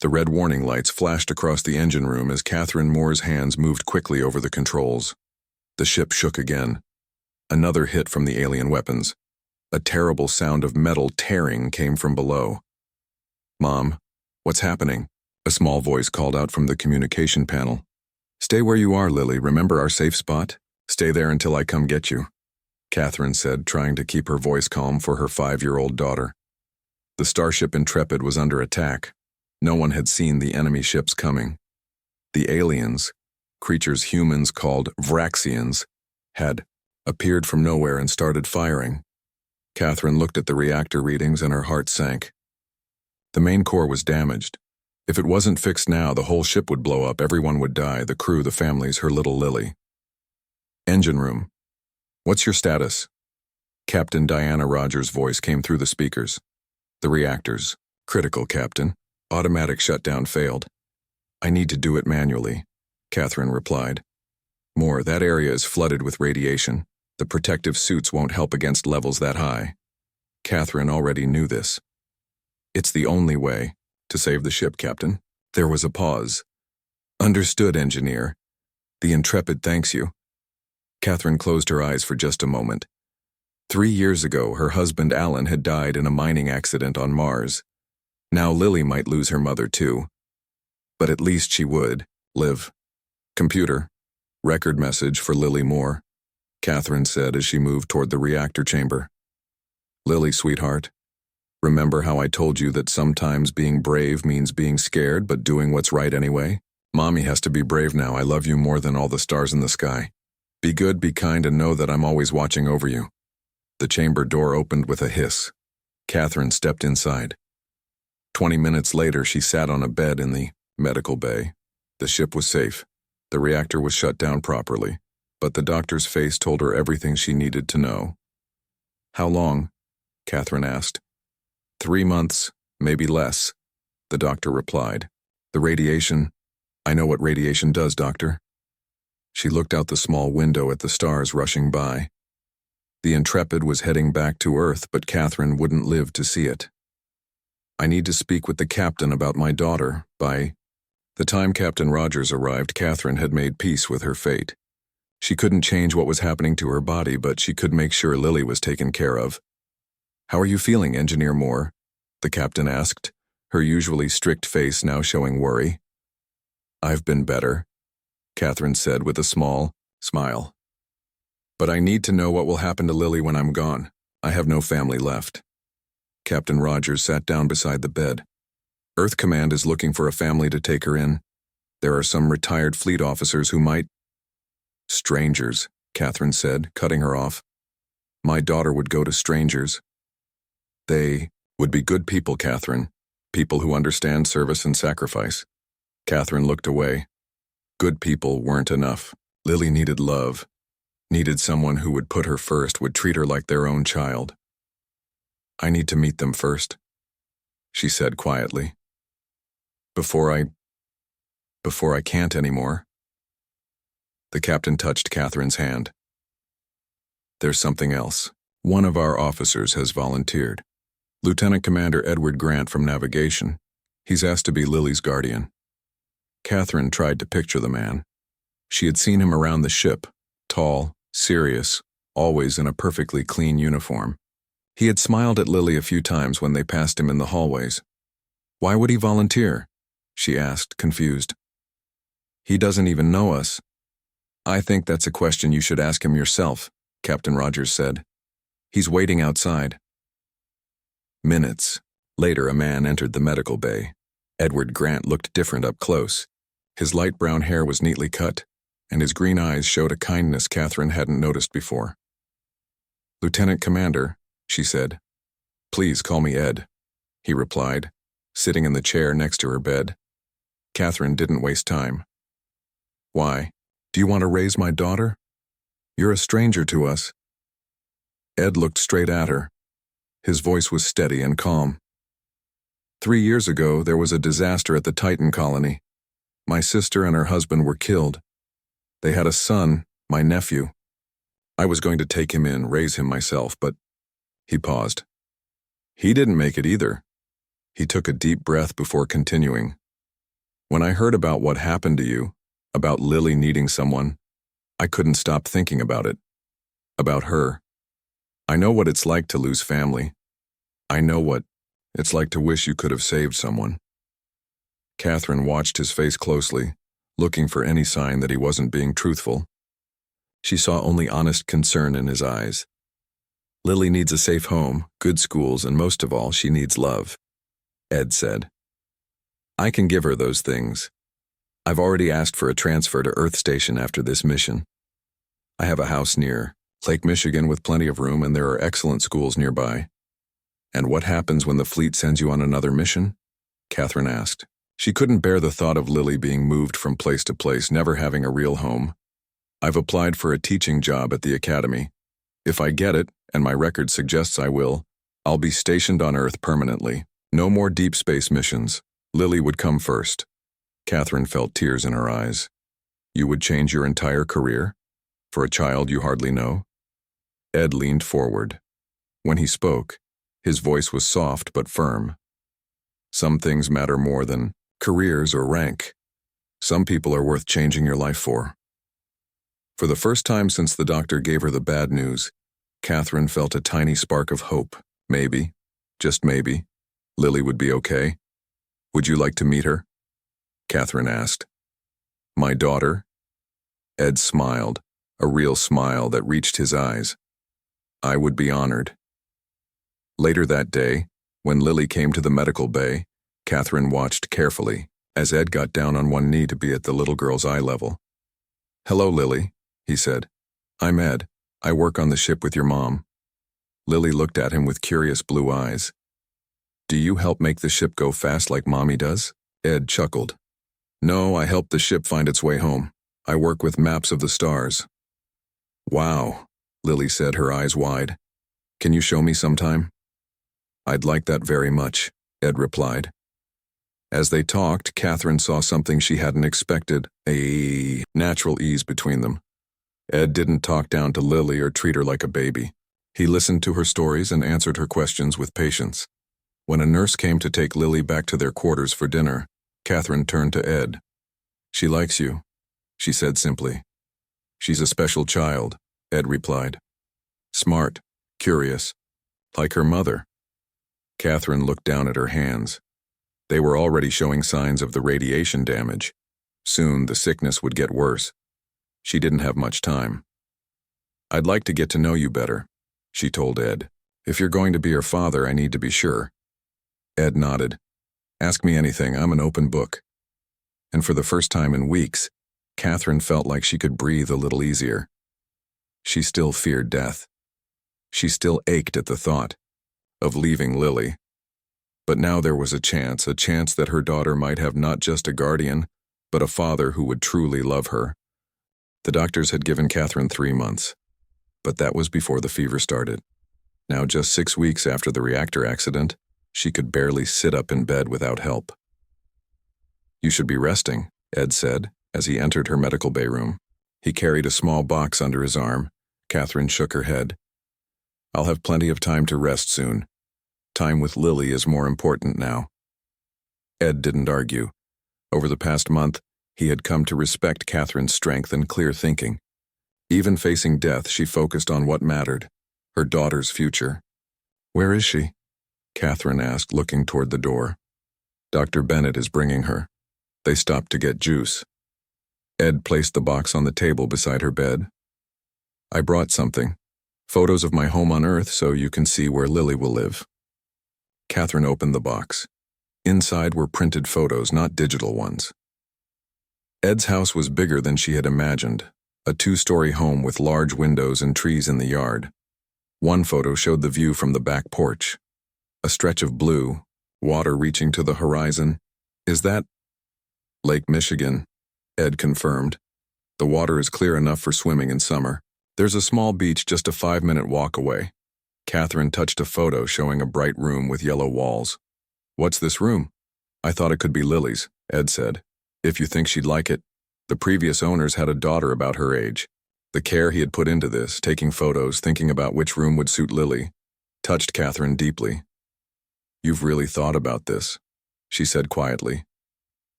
The red warning lights flashed across the engine room as Catherine Moore's hands moved quickly over the controls. The ship shook again. Another hit from the alien weapons. A terrible sound of metal tearing came from below. "Mom, what's happening?" A small voice called out from the communication panel. "Stay where you are, Lily. Remember our safe spot? Stay there until I come get you," Catherine said, trying to keep her voice calm for her 5-year-old daughter. The starship Intrepid was under attack. No one had seen the enemy ships coming. The aliens, creatures humans called Vraxians, had appeared from nowhere and started firing. Catherine looked at the reactor readings and her heart sank. The main core was damaged. If it wasn't fixed now, the whole ship would blow up, everyone would die, the crew, the families, her little Lily. "Engine room. What's your status?" Captain Diana Rogers' voice came through the speakers. "The reactors. Critical, Captain. Automatic shutdown failed." "I need to do it manually," Catherine replied. "Moore, that area is flooded with radiation. The protective suits won't help against levels that high." Catherine already knew this. "It's the only way to save the ship, Captain." There was a pause. "Understood, engineer. The Intrepid thanks you." Catherine closed her eyes for just a moment. 3 years ago, her husband Alan had died in a mining accident on Mars. Now Lily might lose her mother too. But at least she would live. "Computer, record message for Lily Moore," Catherine said as she moved toward the reactor chamber. "Lily, sweetheart, remember how I told you that sometimes being brave means being scared but doing what's right anyway? Mommy has to be brave now. I love you more than all the stars in the sky. Be good, be kind, and know that I'm always watching over you." The chamber door opened with a hiss. Catherine stepped inside. 20 minutes later, she sat on a bed in the medical bay. The ship was safe. The reactor was shut down properly, but the doctor's face told her everything she needed to know. "How long?" Catherine asked. 3 months, maybe less," the doctor replied. "The radiation, I know what radiation does, doctor." She looked out the small window at the stars rushing by. The Intrepid was heading back to Earth, but Catherine wouldn't live to see it. "I need to speak with the captain about my daughter by—" The time Captain Rogers arrived, Catherine had made peace with her fate. She couldn't change what was happening to her body, but she could make sure Lily was taken care of. "How are you feeling, Engineer Moore?" the captain asked, her usually strict face now showing worry. "I've been better," Catherine said with a small smile. "But I need to know what will happen to Lily when I'm gone. I have no family left." Captain Rogers sat down beside the bed. "Earth Command is looking for a family to take her in. There are some retired fleet officers who might—" "Strangers," Catherine said, cutting her off. "My daughter would go to strangers." "They would be good people, Catherine. People who understand service and sacrifice." Catherine looked away. Good people weren't enough. Lily needed love. Needed someone who would put her first, would treat her like their own child. "I need to meet them first," she said quietly. Before I can't anymore." The captain touched Catherine's hand. "There's something else. One of our officers has volunteered. Lieutenant Commander Edward Grant from Navigation. He's asked to be Lily's guardian." Catherine tried to picture the man. She had seen him around the ship, tall, serious, always in a perfectly clean uniform. He had smiled at Lily a few times when they passed him in the hallways. "Why would he volunteer?" she asked, confused. "He doesn't even know us." "I think that's a question you should ask him yourself," Captain Rogers said. "He's waiting outside." Minutes later, a man entered the medical bay. Edward Grant looked different up close. His light brown hair was neatly cut, and his green eyes showed a kindness Catherine hadn't noticed before. "Lieutenant Commander," she said. "Please call me Ed," he replied, sitting in the chair next to her bed. Catherine didn't waste time. "Why? Do you want to raise my daughter? You're a stranger to us." Ed looked straight at her. His voice was steady and calm. 3 years ago, there was a disaster at the Titan colony. My sister and her husband were killed. They had a son, my nephew. I was going to take him in, raise him myself, but—" He paused. "He didn't make it either." He took a deep breath before continuing. When I heard about what happened to you, about Lily needing someone, I couldn't stop thinking about it. About her. I know what it's like to lose family. I know what it's like to wish you could have saved someone. Catherine watched his face closely, looking for any sign that he wasn't being truthful. She saw only honest concern in his eyes. Lily needs a safe home, good schools, and most of all, she needs love, Ed said. I can give her those things. I've already asked for a transfer to Earth Station after this mission. I have a house near Lake Michigan with plenty of room, and there are excellent schools nearby. And what happens when the fleet sends you on another mission? Catherine asked. She couldn't bear the thought of Lily being moved from place to place, never having a real home. I've applied for a teaching job at the academy. If I get it, and my record suggests I will, I'll be stationed on Earth permanently. No more deep space missions. Lily would come first. Catherine felt tears in her eyes. You would change your entire career? For a child you hardly know? Ed leaned forward. When he spoke, his voice was soft but firm. Some things matter more than careers or rank. Some people are worth changing your life for. For the first time since the doctor gave her the bad news, Catherine felt a tiny spark of hope. Maybe, just maybe, Lily would be okay. Would you like to meet her? Catherine asked. My daughter? Ed smiled, a real smile that reached his eyes. I would be honored. Later that day, when Lily came to the medical bay, Catherine watched carefully as Ed got down on one knee to be at the little girl's eye level. Hello, Lily, he said. I'm Ed. I work on the ship with your mom. Lily looked at him with curious blue eyes. Do you help make the ship go fast like Mommy does? Ed chuckled. No, I help the ship find its way home. I work with maps of the stars. Wow, Lily said, her eyes wide. Can you show me sometime? I'd like that very much, Ed replied. As they talked, Catherine saw something she hadn't expected, a natural ease between them. Ed didn't talk down to Lily or treat her like a baby. He listened to her stories and answered her questions with patience. When a nurse came to take Lily back to their quarters for dinner, Catherine turned to Ed. She likes you, she said simply. She's a special child, Ed replied. Smart, curious, like her mother. Catherine looked down at her hands. They were already showing signs of the radiation damage. Soon the sickness would get worse. She didn't have much time. I'd like to get to know you better, she told Ed. If you're going to be her father, I need to be sure. Ed nodded. Ask me anything, I'm an open book. And for the first time in weeks, Catherine felt like she could breathe a little easier. She still feared death. She still ached at the thought of leaving Lily. But now there was a chance that her daughter might have not just a guardian, but a father who would truly love her. The doctors had given Catherine 3 months, but that was before the fever started. Now, just 6 weeks after the reactor accident, she could barely sit up in bed without help. You should be resting, Ed said, as he entered her medical bay room. He carried a small box under his arm. Catherine shook her head. I'll have plenty of time to rest soon. Time with Lily is more important now. Ed didn't argue. Over the past month, he had come to respect Catherine's strength and clear thinking. Even facing death, she focused on what mattered, her daughter's future. Where is she? Catherine asked, looking toward the door. Dr. Bennett is bringing her. They stopped to get juice. Ed placed the box on the table beside her bed. I brought something. Photos of my home on Earth so you can see where Lily will live. Catherine opened the box. Inside were printed photos, not digital ones. Ed's house was bigger than she had imagined, a 2-story home with large windows and trees in the yard. One photo showed the view from the back porch. A stretch of blue, water reaching to the horizon. Is that Lake Michigan? Ed confirmed. The water is clear enough for swimming in summer. There's a small beach just a 5-minute walk away. Catherine touched a photo showing a bright room with yellow walls. What's this room? I thought it could be Lily's, Ed said. If you think she'd like it. The previous owners had a daughter about her age. The care he had put into this, taking photos, thinking about which room would suit Lily, touched Catherine deeply. You've really thought about this, she said quietly.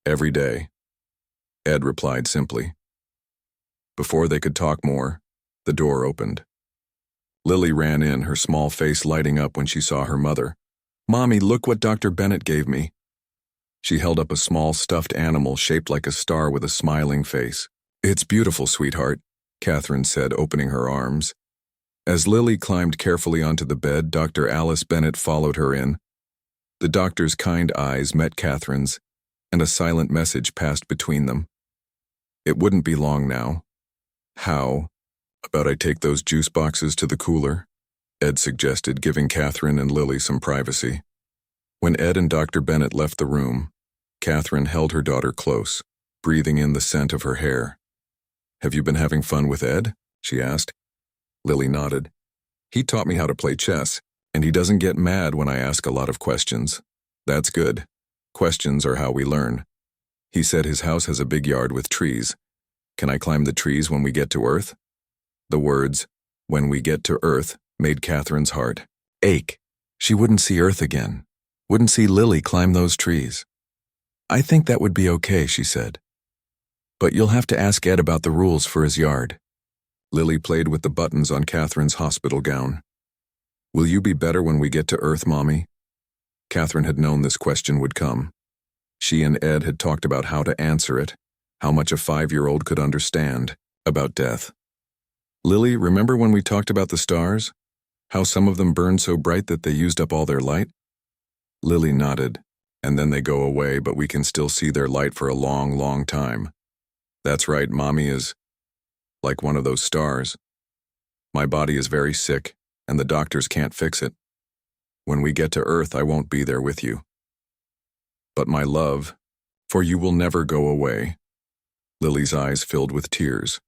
Every day, Ed replied simply. Before they could talk more, the door opened. Lily ran in, her small face lighting up when she saw her mother. "Mommy, look what Dr. Bennett gave me." She held up a small stuffed animal shaped like a star with a smiling face. "It's beautiful, sweetheart," Catherine said, opening her arms. As Lily climbed carefully onto the bed, Dr. Alice Bennett followed her in. The doctor's kind eyes met Catherine's, and a silent message passed between them. It wouldn't be long now. "How about I take those juice boxes to the cooler?" Ed suggested, giving Catherine and Lily some privacy. When Ed and Dr. Bennett left the room, Catherine held her daughter close, breathing in the scent of her hair. "Have you been having fun with Ed?" she asked. Lily nodded. "He taught me how to play chess, and he doesn't get mad when I ask a lot of questions. That's good. Questions are how we learn. He said his house has a big yard with trees. Can I climb the trees when we get to Earth?" The words, "when we get to Earth," made Catherine's heart ache. She wouldn't see Earth again. Wouldn't see Lily climb those trees. "I think that would be okay," she said. "But you'll have to ask Ed about the rules for his yard." Lily played with the buttons on Catherine's hospital gown. "Will you be better when we get to Earth, Mommy?" Catherine had known this question would come. She and Ed had talked about how to answer it, how much a 5-year-old could understand, about death. "Lily, remember when we talked about the stars? How some of them burned so bright that they used up all their light?" Lily nodded. "And then they go away, but we can still see their light for a long, long time." "That's right, Mommy is like one of those stars. My body is very sick, and the doctors can't fix it. When we get to Earth, I won't be there with you. But my love, for you will never go away." Lily's eyes filled with tears.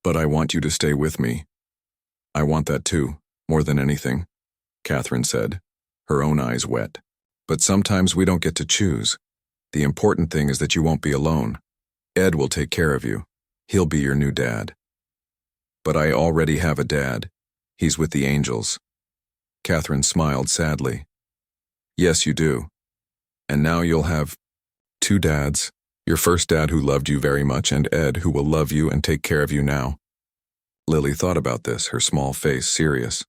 "But I want you to stay with me." "I want that too, more than anything," Catherine said, her own eyes wet. "But sometimes we don't get to choose. The important thing is that you won't be alone. Ed will take care of you. He'll be your new dad." "But I already have a dad. He's with the angels." Catherine smiled sadly. "Yes, you do. And now you'll have 2 dads, your first dad who loved you very much and Ed who will love you and take care of you now." Lily thought about this, her small face serious.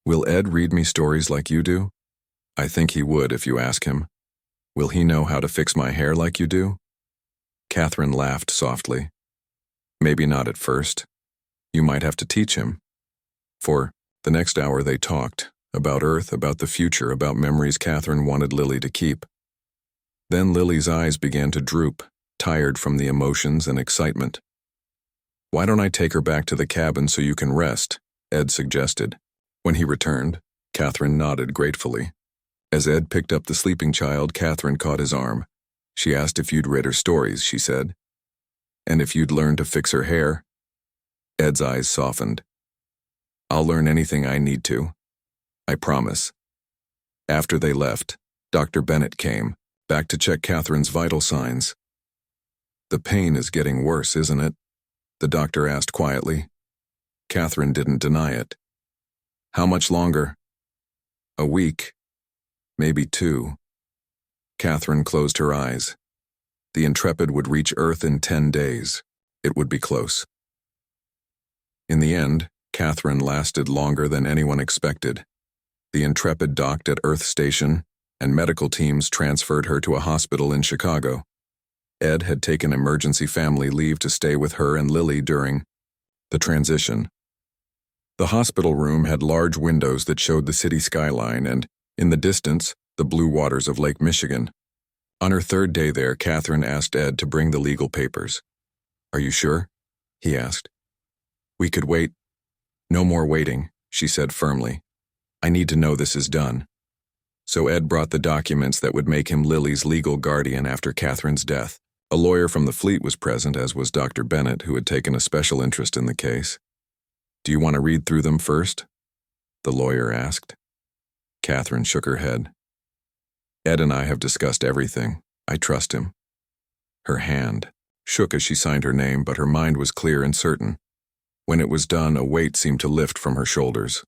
"Will Ed read me stories like you do?" "I think he would if you ask him." "Will he know how to fix my hair like you do?" Catherine laughed softly. "Maybe not at first. You might have to teach him." For the next hour they talked, about Earth, about the future, about memories Catherine wanted Lily to keep. Then Lily's eyes began to droop, tired from the emotions and excitement. "Why don't I take her back to the cabin so you can rest?" Ed suggested. When he returned, Catherine nodded gratefully. As Ed picked up the sleeping child, Catherine caught his arm. "She asked if you'd read her stories," she said. "And if you'd learn to fix her hair." Ed's eyes softened. "I'll learn anything I need to. I promise." After they left, Dr. Bennett came, back to check Catherine's vital signs. "The pain is getting worse, isn't it?" the doctor asked quietly. Catherine didn't deny it. "How much longer?" "A week. Maybe 2. Catherine closed her eyes. The Intrepid would reach Earth in 10 days. It would be close. In the end, Catherine lasted longer than anyone expected. The Intrepid docked at Earth Station, and medical teams transferred her to a hospital in Chicago. Ed had taken emergency family leave to stay with her and Lily during the transition. The hospital room had large windows that showed the city skyline and, in the distance, the blue waters of Lake Michigan. On her 3rd day there, Catherine asked Ed to bring the legal papers. "Are you sure?" he asked. "We could wait." "No more waiting," she said firmly. "I need to know this is done." So Ed brought the documents that would make him Lily's legal guardian after Catherine's death. A lawyer from the fleet was present, as was Dr. Bennett, who had taken a special interest in the case. "Do you want to read through them first?" the lawyer asked. Catherine shook her head. "Ed and I have discussed everything. I trust him." Her hand shook as she signed her name, but her mind was clear and certain. When it was done, a weight seemed to lift from her shoulders.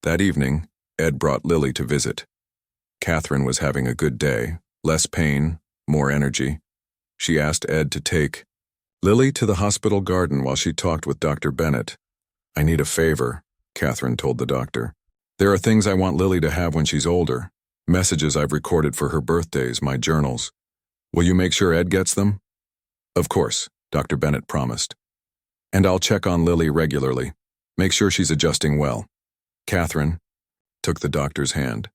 That evening, Ed brought Lily to visit. Catherine was having a good day, less pain, More energy. She asked Ed to take Lily to the hospital garden while she talked with Dr. Bennett. I need a favor, Catherine told the doctor. There are things I want Lily to have when she's older. Messages I've recorded for her birthdays, my journals. Will you make sure Ed gets them? Of course, Dr. Bennett promised. And I'll check on Lily regularly. Make sure she's adjusting well. Catherine took the doctor's hand.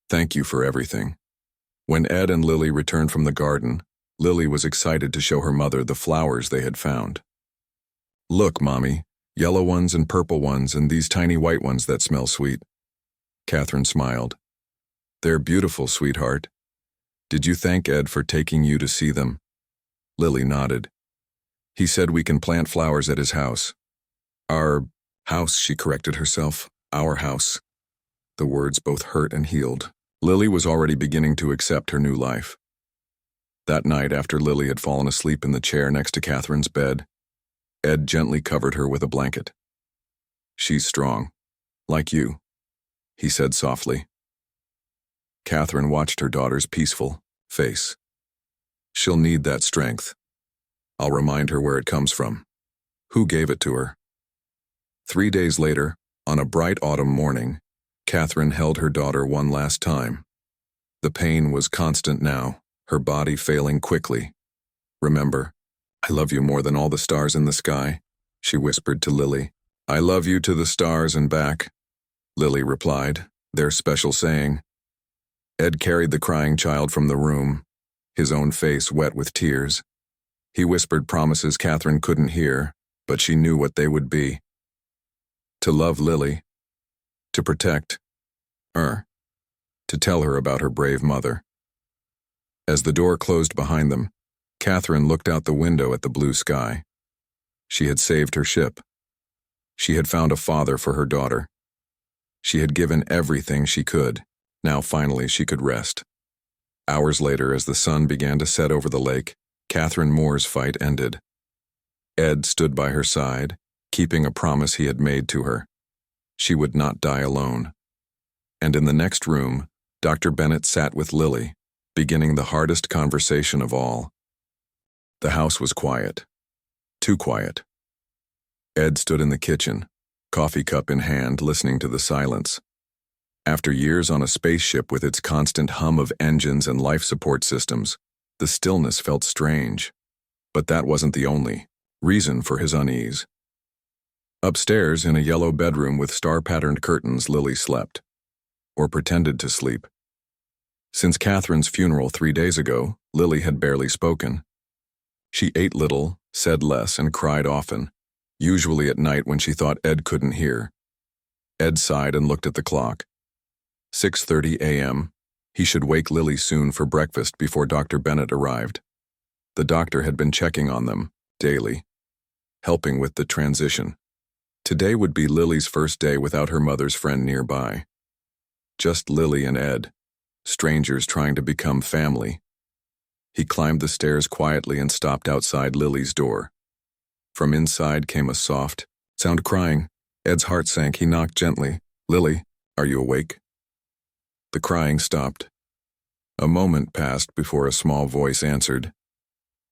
Thank you for everything. When Ed and Lily returned from the garden, Lily was excited to show her mother the flowers they had found. Look, Mommy, yellow ones and purple ones and these tiny white ones that smell sweet. Catherine smiled. They're beautiful, sweetheart. Did you thank Ed for taking you to see them? Lily nodded. He said we can plant flowers at his house. Our house, she corrected herself. Our house. The words both hurt and healed. Lily was already beginning to accept her new life. That night, after Lily had fallen asleep in the chair next to Catherine's bed, Ed gently covered her with a blanket. She's strong, like you, he said softly. Catherine watched her daughter's peaceful face. She'll need that strength. I'll remind her where it comes from. Who gave it to her? 3 days later, on a bright autumn morning, Catherine held her daughter one last time. The pain was constant now, her body failing quickly. Remember, I love you more than all the stars in the sky, she whispered to Lily. I love you to the stars and back, Lily replied, their special saying. Ed carried the crying child from the room, his own face wet with tears. He whispered promises Catherine couldn't hear, but she knew what they would be. To love Lily, to protect her, to tell her about her brave mother. As the door closed behind them, Catherine looked out the window at the blue sky. She had saved her ship. She had found a father for her daughter. She had given everything she could. Now finally she could rest. Hours later, as the sun began to set over the lake, Catherine Moore's fight ended. Ed stood by her side, keeping a promise he had made to her. She would not die alone. And in the next room, Dr. Bennett sat with Lily, beginning the hardest conversation of all. The house was quiet. Too quiet. Ed stood in the kitchen, coffee cup in hand, listening to the silence. After years on a spaceship with its constant hum of engines and life support systems, the stillness felt strange. But that wasn't the only reason for his unease. Upstairs, in a yellow bedroom with star-patterned curtains, Lily slept, or pretended to sleep. Since Catherine's funeral 3 days ago, Lily had barely spoken. She ate little, said less, and cried often, usually at night when she thought Ed couldn't hear. Ed sighed and looked at the clock. 6:30 a.m. He should wake Lily soon for breakfast before Dr. Bennett arrived. The doctor had been checking on them, daily, helping with the transition. Today would be Lily's first day without her mother's friend nearby. Just Lily and Ed, strangers trying to become family. He climbed the stairs quietly and stopped outside Lily's door. From inside came a soft sound, crying. Ed's heart sank. He knocked gently. Lily, are you awake? The crying stopped. A moment passed before a small voice answered.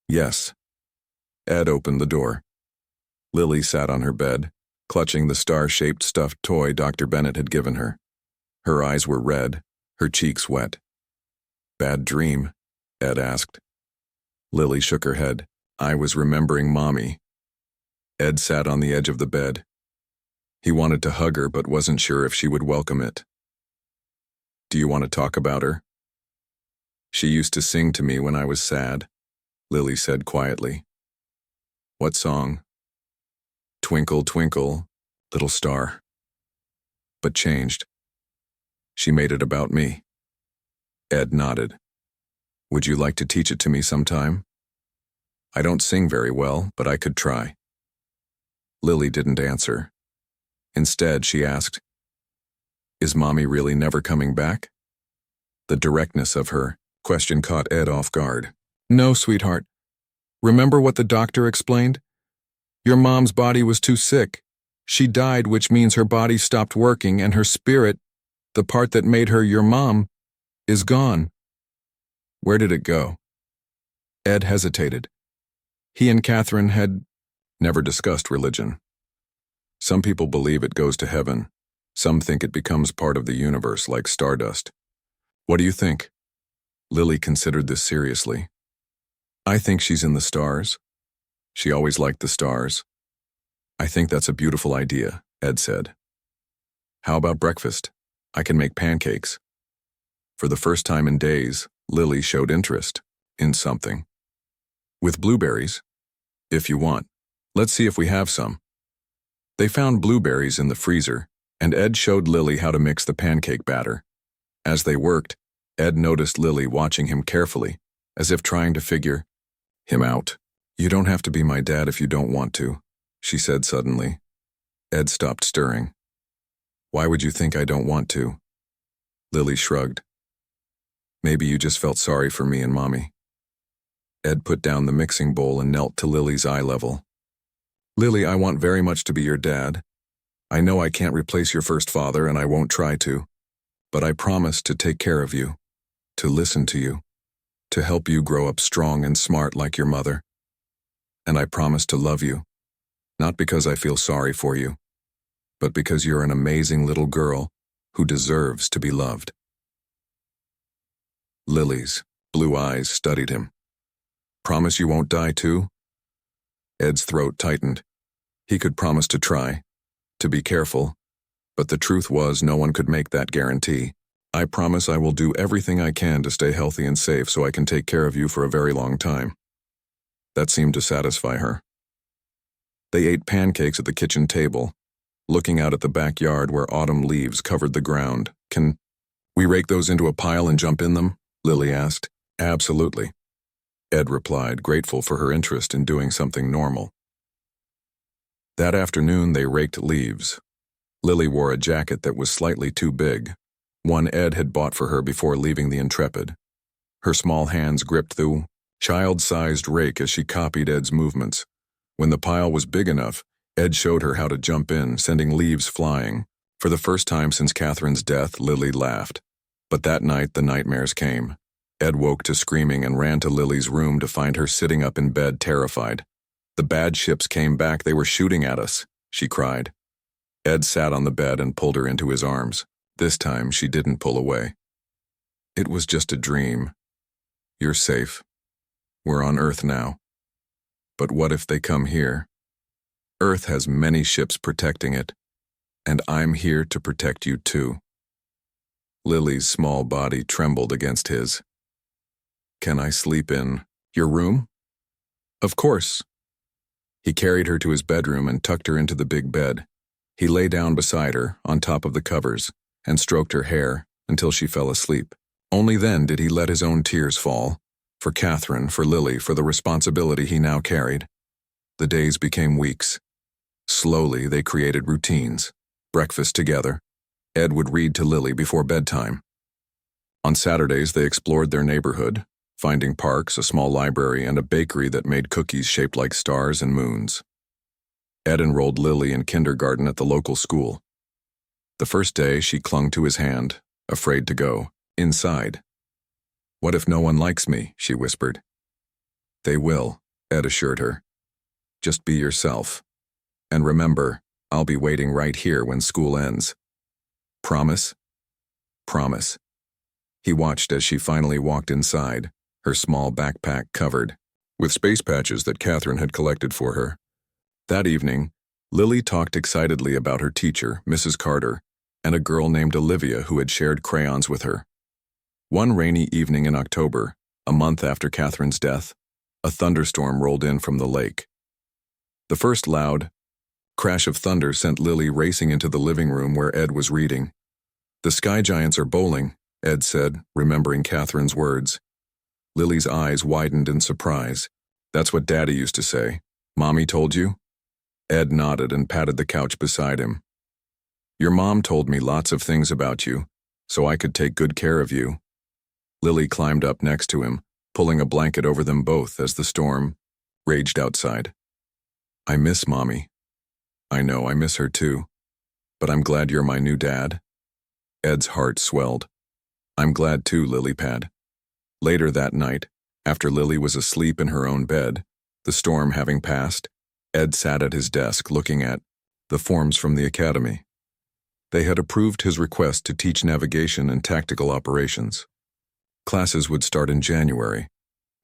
Yes. Ed opened the door. Lily sat on her bed, clutching the star-shaped stuffed toy Dr. Bennett had given her. Her eyes were red, her cheeks wet. Bad dream? Ed asked. Lily shook her head. I was remembering Mommy. Ed sat on the edge of the bed. He wanted to hug her but wasn't sure if she would welcome it. Do you want to talk about her? She used to sing to me when I was sad, Lily said quietly. What song? Twinkle, twinkle, little star. But changed. She made it about me. Ed nodded. Would you like to teach it to me sometime? I don't sing very well, but I could try. Lily didn't answer. Instead, she asked, Is Mommy really never coming back? The directness of her question caught Ed off guard. No, sweetheart. Remember what the doctor explained? Your mom's body was too sick. She died, which means her body stopped working, and her spirit, the part that made her your mom, is gone. Where did it go? Ed hesitated. He and Catherine had never discussed religion. Some people believe it goes to heaven. Some think it becomes part of the universe like stardust. What do you think? Lily considered this seriously. I think she's in the stars. She always liked the stars. I think that's a beautiful idea, Ed said. How about breakfast? I can make pancakes. For the first time in days, Lily showed interest in something. With blueberries? If you want. Let's see if we have some. They found blueberries in the freezer, and Ed showed Lily how to mix the pancake batter. As they worked, Ed noticed Lily watching him carefully, as if trying to figure him out. You don't have to be my dad if you don't want to, she said suddenly. Ed stopped stirring. Why would you think I don't want to? Lily shrugged. Maybe you just felt sorry for me and Mommy. Ed put down the mixing bowl and knelt to Lily's eye level. Lily, I want very much to be your dad. I know I can't replace your first father and I won't try to, but I promise to take care of you, to listen to you, to help you grow up strong and smart like your mother. And I promise to love you, not because I feel sorry for you, but because you're an amazing little girl who deserves to be loved. Lily's blue eyes studied him. Promise you won't die too? Ed's throat tightened. He could promise to try, to be careful, but the truth was no one could make that guarantee. I promise I will do everything I can to stay healthy and safe so I can take care of you for a very long time. That seemed to satisfy her. They ate pancakes at the kitchen table, looking out at the backyard where autumn leaves covered the ground. Can we rake those into a pile and jump in them? Lily asked. Absolutely. Ed replied, grateful for her interest in doing something normal. That afternoon they raked leaves. Lily wore a jacket that was slightly too big, one Ed had bought for her before leaving the Intrepid. Her small hands gripped the child-sized rake as she copied Ed's movements. When the pile was big enough, Ed showed her how to jump in, sending leaves flying. For the first time since Catherine's death, Lily laughed. But that night the nightmares came. Ed woke to screaming and ran to Lily's room to find her sitting up in bed, terrified. The bad ships came back, they were shooting at us, she cried. Ed sat on the bed and pulled her into his arms. This time she didn't pull away. It was just a dream. You're safe. We're on Earth now. But what if they come here? Earth has many ships protecting it, and I'm here to protect you too. Lily's small body trembled against his. Can I sleep in your room? Of course. He carried her to his bedroom and tucked her into the big bed. He lay down beside her, on top of the covers, and stroked her hair until she fell asleep. Only then did he let his own tears fall, for Catherine, for Lily, for the responsibility he now carried. The days became weeks. Slowly they created routines. Breakfast together. Ed would read to Lily before bedtime. On Saturdays they explored their neighborhood, finding parks, a small library, and a bakery that made cookies shaped like stars and moons. Ed enrolled Lily in kindergarten at the local school. The first day she clung to his hand, afraid to go inside. What if no one likes me? She whispered. They will, Ed assured her. Just be yourself. And remember, I'll be waiting right here when school ends. Promise? Promise. He watched as she finally walked inside, her small backpack covered with space patches that Catherine had collected for her. That evening, Lily talked excitedly about her teacher, Mrs. Carter, and a girl named Olivia who had shared crayons with her. One rainy evening in October, a month after Catherine's death, a thunderstorm rolled in from the lake. The first loud crash of thunder sent Lily racing into the living room where Ed was reading. The sky giants are bowling, Ed said, remembering Catherine's words. Lily's eyes widened in surprise. That's what Daddy used to say. Mommy told you? Ed nodded and patted the couch beside him. Your mom told me lots of things about you, so I could take good care of you. Lily climbed up next to him, pulling a blanket over them both as the storm raged outside. I miss Mommy. I know, I miss her too. But I'm glad you're my new dad. Ed's heart swelled. I'm glad too, Lilypad. Later that night, After Lily was asleep in her own bed, the storm having passed, Ed sat at his desk looking at the forms from the academy. They had approved his request to teach navigation and tactical operations. Classes would start in January,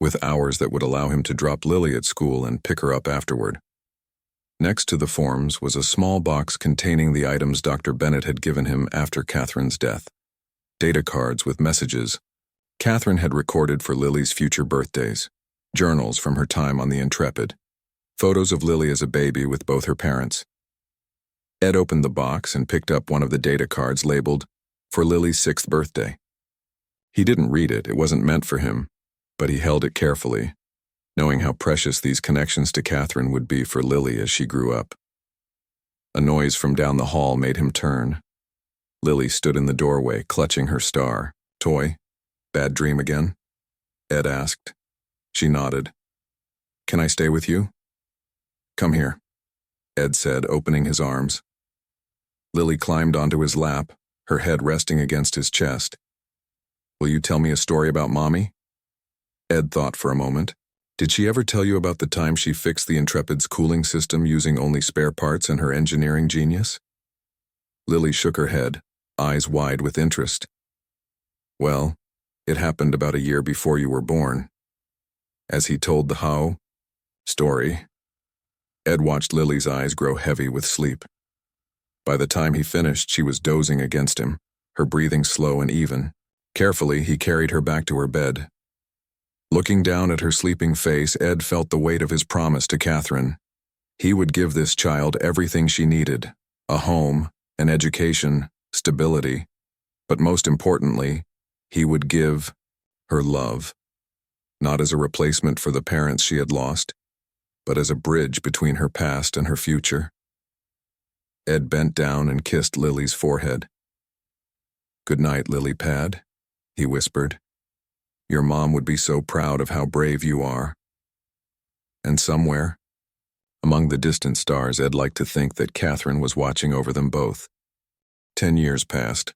with hours that would allow him to drop Lily at school and pick her up afterward. Next to the forms was a small box containing the items Dr. Bennett had given him after Catherine's death. Data cards with messages Catherine had recorded for Lily's future birthdays, journals from her time on the Intrepid, photos of Lily as a baby with both her parents. Ed opened the box and picked up one of the data cards labeled, "For Lily's 6th birthday." He didn't read it, it wasn't meant for him, but he held it carefully, knowing how precious these connections to Catherine would be for Lily as she grew up. A noise from down the hall made him turn. Lily stood in the doorway, clutching her star. "Toy? Bad dream again?" Ed asked. She nodded. "Can I stay with you?" "Come here," Ed said, opening his arms. Lily climbed onto his lap, her head resting against his chest. "Will you tell me a story about Mommy?" Ed thought for a moment. "Did she ever tell you about the time she fixed the Intrepid's cooling system using only spare parts and her engineering genius?" Lily shook her head, eyes wide with interest. "Well, it happened about a year before you were born." As he told the how story, Ed watched Lily's eyes grow heavy with sleep. By the time he finished, she was dozing against him, her breathing slow and even. Carefully, he carried her back to her bed. Looking down at her sleeping face, Ed felt the weight of his promise to Catherine. He would give this child everything she needed, a home, an education, stability, but most importantly, he would give her love, not as a replacement for the parents she had lost, but as a bridge between her past and her future. Ed bent down and kissed Lily's forehead. "Good night, Lily Pad," he whispered. "Your mom would be so proud of how brave you are." And somewhere, among the distant stars, Ed liked to think that Catherine was watching over them both. 10 years passed.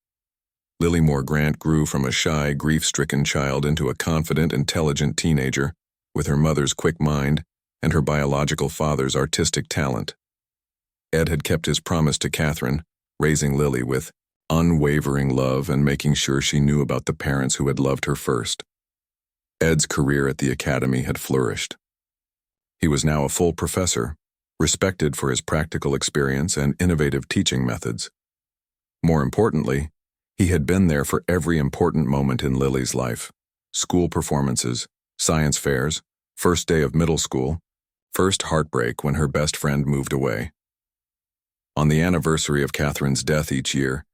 Lily Moore Grant grew from a shy, grief-stricken child into a confident, intelligent teenager, with her mother's quick mind and her biological father's artistic talent. Ed had kept his promise to Catherine, raising Lily with unwavering love and making sure she knew about the parents who had loved her first. Ed's career at the academy had flourished. He was now a full professor, respected for his practical experience and innovative teaching methods. More importantly, he had been there for every important moment in Lily's life: school performances, science fairs, first day of middle school, first heartbreak when her best friend moved away. On the anniversary of Catherine's death each year,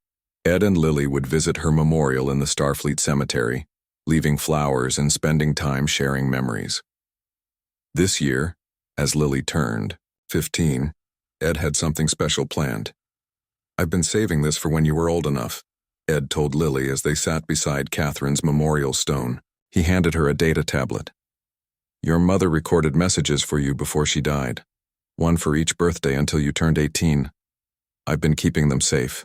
Ed and Lily would visit her memorial in the Starfleet Cemetery, leaving flowers and spending time sharing memories. This year, as Lily turned 15, Ed had something special planned. "I've been saving this for when you were old enough," Ed told Lily as they sat beside Catherine's memorial stone. He handed her a data tablet. "Your mother recorded messages for you before she died, one for each birthday until you turned 18. I've been keeping them safe."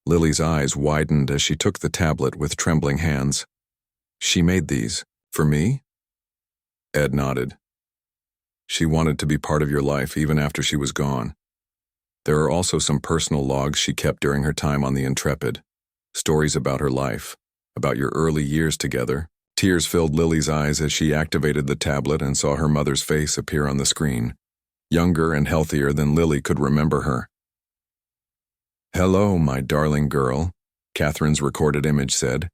Lily's eyes widened as she took the tablet with trembling hands. "She made these for me?" Ed nodded. "She wanted to be part of your life even after she was gone. There are also some personal logs she kept during her time on the Intrepid, stories about her life, about your early years together." Tears filled Lily's eyes as she activated the tablet and saw her mother's face appear on the screen, younger and healthier than Lily could remember her. "Hello, my darling girl," Catherine's recorded image said.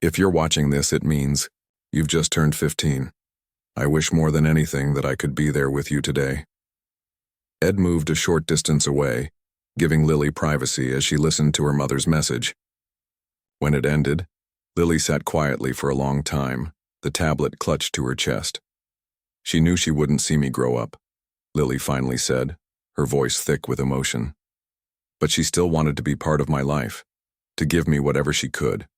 "If you're watching this, it means you've just turned 15. I wish more than anything that I could be there with you today." Ed moved a short distance away, giving Lily privacy as she listened to her mother's message. When it ended, Lily sat quietly for a long time, the tablet clutched to her chest. "She knew she wouldn't see me grow up," Lily finally said, her voice thick with emotion. "But she still wanted to be part of my life, to give me whatever she could."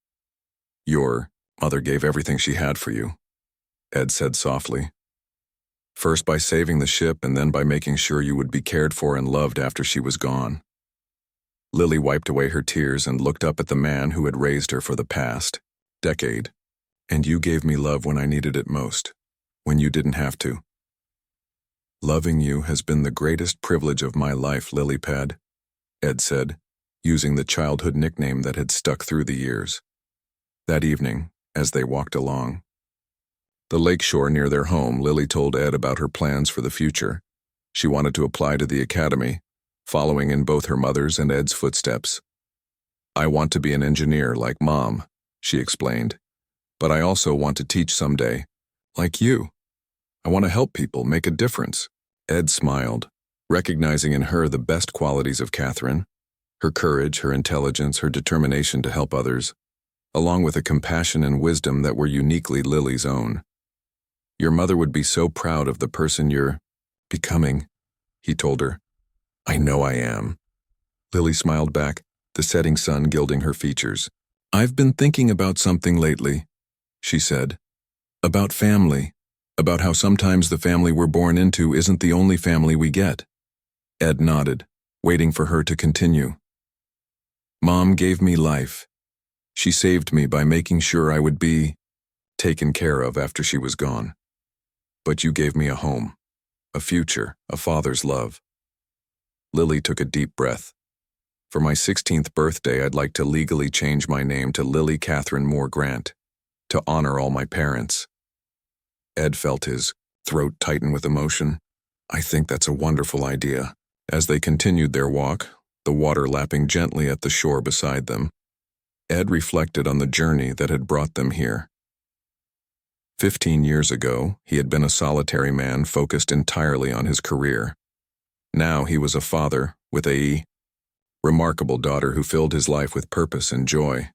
"Your mother gave everything she had for you," Ed said softly. "First by saving the ship and then by making sure you would be cared for and loved after she was gone." Lily wiped away her tears and looked up at the man who had raised her for the past decade. And you gave me love when I needed it most, when you didn't have to. Loving you has been the greatest privilege of my life, Lilypad, Ed said, using the childhood nickname that had stuck through the years. That evening, as they walked along the lakeshore near their home, Lily told Ed about her plans for the future. She wanted to apply to the academy, following in both her mother's and Ed's footsteps. I want to be an engineer like Mom, she explained, but I also want to teach someday, like you. I want to help people, make a difference. Ed smiled, recognizing in her the best qualities of Catherine, her courage, her intelligence, her determination to help others, along with a compassion and wisdom that were uniquely Lily's own. Your mother would be so proud of the person you're becoming, he told her. I know I am. Lily smiled back, the setting sun gilding her features. I've been thinking about something lately, she said. About family. About how sometimes the family we're born into isn't the only family we get. Ed nodded, waiting for her to continue. Mom gave me life. She saved me by making sure I would be taken care of after she was gone. But you gave me a home, a future, a father's love. Lily took a deep breath. For my 16th birthday, I'd like to legally change my name to Lily Catherine Moore Grant, to honor all my parents. Ed felt his throat tighten with emotion. I think that's a wonderful idea. As they continued their walk, the water lapping gently at the shore beside them, Ed reflected on the journey that had brought them here. 15 years ago, he had been a solitary man focused entirely on his career. Now he was a father with a remarkable daughter who filled his life with purpose and joy.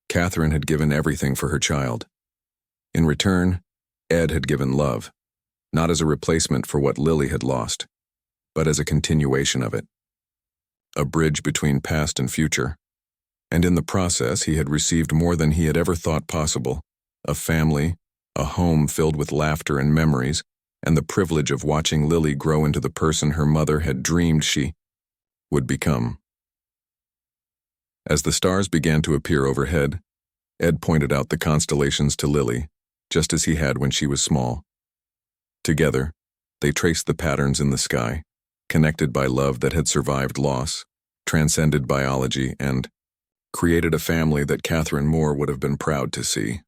Catherine had given everything for her child. In return, Ed had given love, not as a replacement for what Lily had lost, but as a continuation of it. A bridge between past and future. And in the process, he had received more than he had ever thought possible: a family, a home filled with laughter and memories, and the privilege of watching Lily grow into the person her mother had dreamed she would become. As the stars began to appear overhead, Ed pointed out the constellations to Lily, just as he had when she was small. Together, they traced the patterns in the sky, connected by love that had survived loss, transcended biology, and created a family that Catherine Moore would have been proud to see.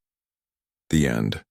The end.